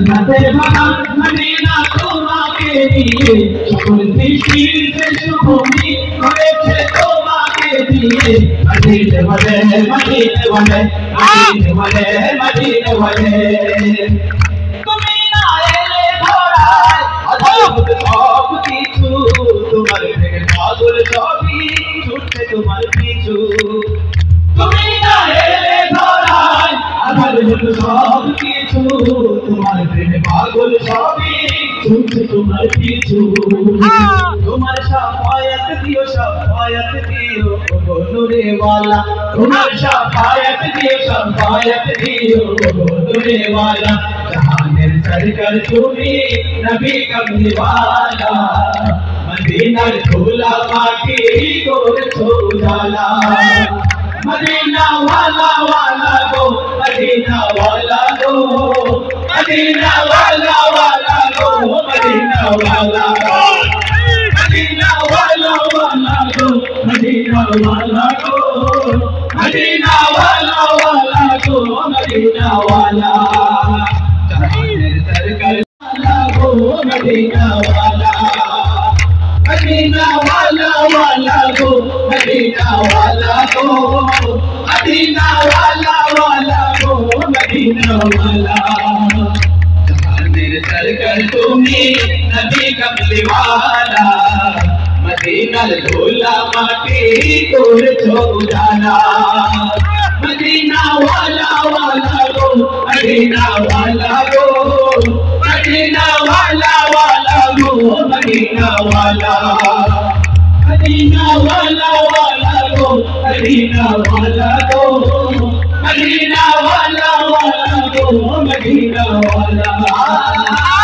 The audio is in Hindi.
जन्नते भरा मदीना तुम्हारे लिए সকল সৃষ্টির শুভভূমি হয়েছে তোমাকে দিয়ে মদিনা বলে মদিনা বলে মদিনা বলে মদিনা বলে তুমি না এলে ধরায় অদ্ভুত সব কিছু তোমার প্রেমে পাগল সবই ছুটছে তোমার পিছু তুমি না এলে ধরায় অদ্ভুত সব কিছু তোমার প্রেমে পাগল সবই ছুটছে তোমার পিছু তোমার শাফায়াত দিও নূরে वाला তোমার শাফায়াত দিও নূরে वाला জাহানের সরকার তুমি নবী কমলি वाला মদিনার ধুলা মাটি করেছো উজালা मदीना वाला वाला गो मदीना वाला गो मदीना वाला वाला गो मदीना वाला मदीना वाला वाला गो मदीना वाला गो मदीना वाला वाला गो मदीना वाला जहानेर सरकार वाला गो मदीना वाला मदीना वाला वाला गो मदीना वाला गो मदीना वाला वाला गो मदीना वाला जहानेर सरकार तुम्ही नबी कमली वाला मदीनार धूला माटी करेছো उजाला मदीना वाला वाला गो मदीना वाला गो मदीना वाला वाला गो मदीना वाला मदीना वाला वाला गो मदीना वाला गो मदीना वाला वाला गो मदीना वाला